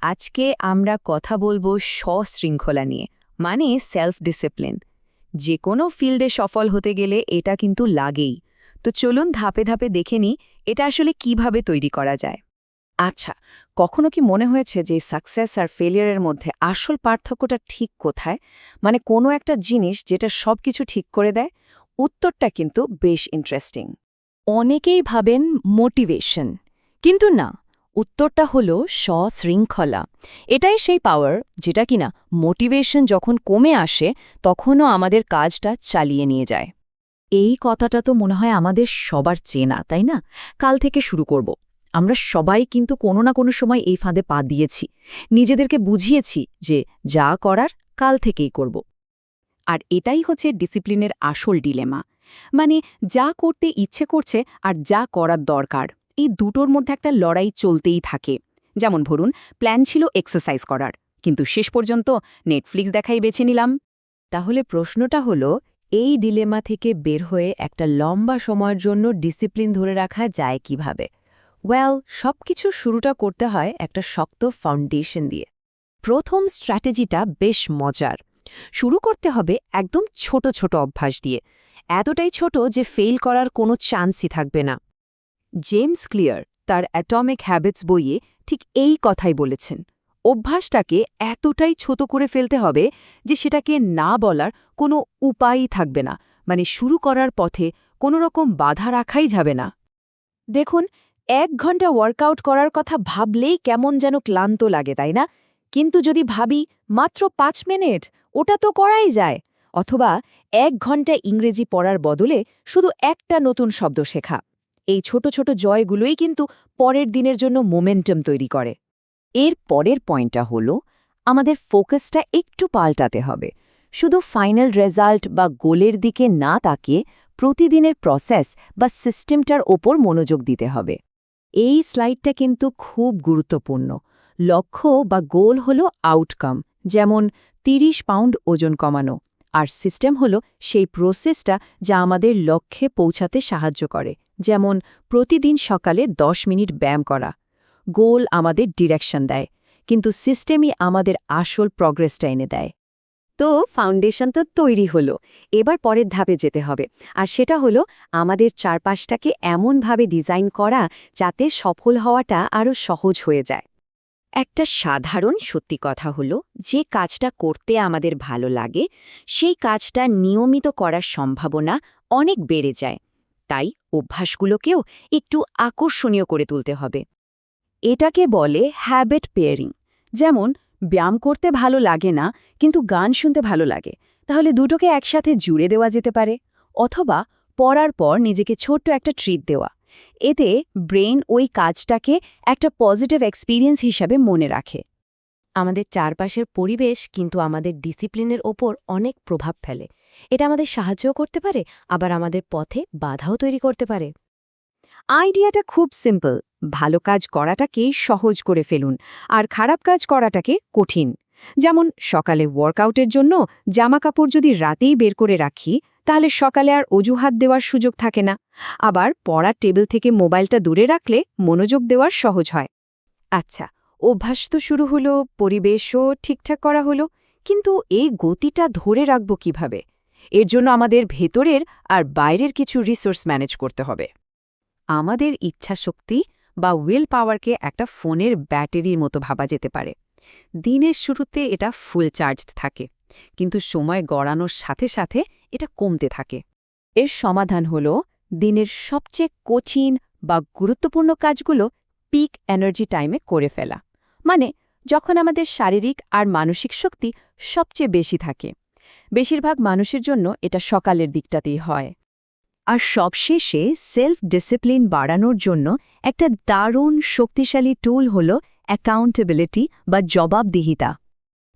আজকে আমরা কথা বলবো স্বশৃঙ্খলা নিয়ে, মানে সেলফ ডিসিপ্লিন। যে কোনো ফিল্ডে সফল হতে গেলে এটা কিন্তু লাগেই। তো চলুন ধাপে ধাপে দেখে নিই এটা আসলে কিভাবে তৈরি করা যায়। আচ্ছা, কখনো কি মনে হয়েছে যে সাকসেস আর ফেলিয়ারের মধ্যে আসল পার্থক্যটা ঠিক কোথায়? মানে কোনো একটা জিনিস যেটা সবকিছু ঠিক করে দেয়? উত্তরটা কিন্তু বেশ ইন্টারেস্টিং। অনেকেই ভাবেন মোটিভেশন, কিন্তু না, উত্তরটা হলো স্বশৃঙ্খলা। এটাই সেই পাওয়ার যেটা কিনা মোটিভেশন যখন কমে আসে তখনও আমাদের কাজটা চালিয়ে নিয়ে যায়। এই কথাটা তো মনে হয় আমাদের সবার চেনা, তাই না? কাল থেকে শুরু করব। আমরা সবাই কিন্তু কোনো না কোনো সময় এই ফাঁদে পা দিয়েছি। নিজেদেরকে বুঝিয়েছি যে যা করার কাল থেকেই করব। আর এটাই হচ্ছে ডিসিপ্লিনের আসল ডিলেমা। মানে যা করতে ইচ্ছে করছে আর যা করার দরকার, এই দুটোর মধ্যে একটা লড়াই চলতেই থাকে। যেমন ধরুন, প্ল্যান ছিল এক্সারসাইজ করার, কিন্তু শেষ পর্যন্ত নেটফ্লিক্স দেখাই বেছে নিলাম। তাহলে প্রশ্নটা হলো, এই ডিলেমা থেকে বের হয়ে একটা লম্বা সময়ের জন্য ডিসিপ্লিন ধরে রাখা যায় কিভাবে? সবকিছু শুরুটা করতে হয় একটা শক্ত ফাউন্ডেশন দিয়ে। প্রথম স্ট্র্যাটেজিটা বেশ মজার। শুরু করতে হবে একদম ছোট ছোট অভ্যাস দিয়ে, এতটাই ছোট যে ফেল করার কোনো চান্সই থাকবে না। জেমস ক্লিয়ার তার অ্যাটমিক হ্যাবিটস বইয়ে ঠিক এই কথাই বলেছেন। অভ্যাসটাকে এতটাই ছোট করে ফেলতে হবে যে সেটাকে না বলার কোনো উপায়ই থাকবে না, মানে শুরু করার পথে কোনো রকম বাধা রাখাই যাবে না। দেখুন, 1 ঘন্টা ওয়ার্কআউট করার কথা ভাবলেই কেমন যেন ক্লান্ত লাগে, তাই না? কিন্তু যদি ভাবি মাত্র 5 মিনিট, ওটা তো করাই যায়। অথবা 1 ঘন্টা ইংরেজি পড়ার বদলে শুধু একটা নতুন শব্দ শেখা। এই ছোট ছোট জয়গুলোই কিন্তু পরের দিনের জন্য মোমেন্টাম তৈরি করে। এর পরের পয়েন্টটা হলো, আমাদের ফোকাসটা একটু পাল্টাতে হবে। শুধু ফাইনাল রেজাল্ট বা গোলের দিকে না তাকিয়ে প্রতিদিনের প্রসেস বা সিস্টেমটার ওপর মনোযোগ দিতে হবে। এই স্লাইডটা কিন্তু খুব গুরুত্বপূর্ণ। লক্ষ্য বা গোল হলো আউটকাম, যেমন 30 পাউন্ড ওজন কমানো, আর সিস্টেম হলো সেই প্রসেসটা যা আমাদের লক্ষ্যে পৌঁছাতে সাহায্য করে, যেমন প্রতিদিন সকালে 10 মিনিট ব্যায়াম করা। গোল আমাদের ডিরেকশন দেয়, কিন্তু সিস্টেমই আমাদের আসল প্রগ্রেসটা এনে দেয়। তো ফাউন্ডেশন তো তৈরি হলো, এবার পরের ধাপে যেতে হবে, আর সেটা হলো আমাদের চারপাশটাকে এমনভাবে ডিজাইন করা যাতে সফল হওয়াটা আরও সহজ হয়ে যায়। একটা সাধারণ সত্যি কথা হলো, যে কাজটা করতে আমাদের ভালো লাগে সেই কাজটা নিয়মিত করার সম্ভাবনা অনেক বেড়ে যায়। তাই অভ্যাসগুলোকেও একটু আকর্ষণীয় করে তুলতে হবে। এটাকে বলে হ্যাবিট পেয়ারিং। যেমন ব্যায়াম করতে ভালো লাগে না কিন্তু গান শুনতে ভালো লাগে, তাহলে দুটোকে একসাথে জুড়ে দেওয়া যেতে পারে। অথবা পড়ার পর নিজেকে ছোট্ট একটা ট্রিট দেওয়া। এতে ব্রেন ওই কাজটাকে একটা পজিটিভ এক্সপিরিয়েন্স হিসাবে মনে রাখে। আমাদের চারপাশের পরিবেশ কিন্তু আমাদের ডিসিপ্লিনের ওপর অনেক প্রভাব ফেলে। এটা আমাদের সাহায্যও করতে পারে, আবার আমাদের পথে বাধাও তৈরি করতে পারে। আইডিয়াটা খুব সিম্পল। ভালো কাজ করাটাকে সহজ করে ফেলুন, আর খারাপ কাজ করাটাকে কঠিন। যেমন সকালে ওয়ার্কআউটের জন্য জামাকাপড় যদি রাতেই বের করে রাখি, তাহলে সকালে আর অজুহাত দেওয়ার সুযোগ থাকে না। আবার পড়ার টেবিল থেকে মোবাইলটা দূরে রাখলে মনোযোগ দেওয়ার সহজ হয়। আচ্ছা, অভ্যাস তো শুরু হলো, পরিবেশও ঠিকঠাক করা হলো, কিন্তু এই গতিটা ধরে রাখব কিভাবে? এর জন্য আমাদের ভেতরের আর বাইরের কিছু রিসোর্স ম্যানেজ করতে হবে। আমাদের ইচ্ছাশক্তি বা উইল পাওয়ারকে একটা ফোনের ব্যাটারির মতো ভাবা যেতে পারে। দিনের শুরুতে এটা ফুল চার্জ থাকে, কিন্তু সময় গড়ানোর সাথে সাথে এটা কমতে থাকে। এর সমাধান হল দিনের সবচেয়ে কঠিন বা গুরুত্বপূর্ণ কাজগুলো পিক এনার্জি টাইমে করে ফেলা, মানে যখন আমাদের শারীরিক আর মানসিক শক্তি সবচেয়ে বেশি থাকে। বেশিরভাগ মানুষের জন্য এটা সকালের দিকটাতেই হয়। আর সবশেষে সেলফ ডিসিপ্লিন বাড়ানোর জন্য একটা দারুণ শক্তিশালী টুল হল অ্যাকাউন্টেবিলিটি বা জবাবদিহিতা।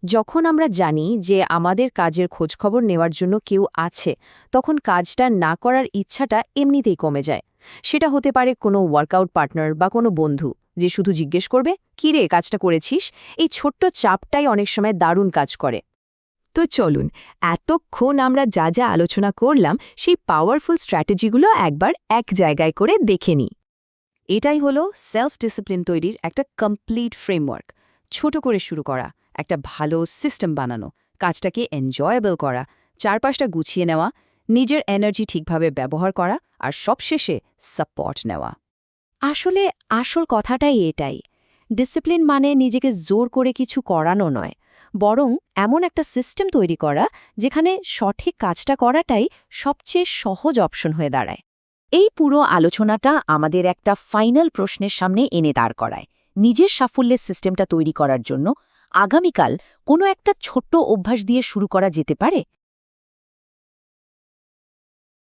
যখন আমরা জানি যে আমাদের কাজের খোঁজখবর নেওয়ার জন্য কেউ আছে, তখন কাজটা না করার ইচ্ছাটা এমনিতেই কমে যায়। সেটা হতে পারে কোনো ওয়ার্কআউট পার্টনার বা কোনো বন্ধু, যে শুধু জিজ্ঞেস করবে, "কী রে, কাজটা করেছিস?" এই ছোট্ট চাপটাই অনেক সময় দারুণ কাজ করে। তো চলুন, এতক্ষণ আমরা যা যা আলোচনা করলাম সেই পাওয়ারফুল স্ট্র্যাটেজিগুলো একবার এক জায়গায় করে দেখে নিই। এটাই হলো সেলফ ডিসিপ্লিন তৈরির একটা কমপ্লিট ফ্রেমওয়ার্ক। ছোট করে শুরু করা, একটা ভালো সিস্টেম বানানো, কাজটাকে এনজয়েবল করা, চারপাশটা গুছিয়ে নেওয়া, নিজের এনার্জি ঠিকভাবে ব্যবহার করা আর সবশেষে সাপোর্ট নেওয়া। আসলে আসল কথাটাই এটাই। ডিসিপ্লিন মানে নিজেকে জোর করে কিছু করানো নয়, বরং এমন একটা সিস্টেম তৈরি করা যেখানে সঠিক কাজটা করাটাই সবচেয়ে সহজ অপশন হয়ে দাঁড়ায়। এই পুরো আলোচনাটা আমাদের একটা ফাইনাল প্রশ্নের সামনে এনে দাঁড় করায়। নিজের সাফল্যের সিস্টেমটা তৈরি করার জন্য আগামীকাল কোনো একটা ছোট্ট অভ্যাস দিয়ে শুরু করা যেতে পারে।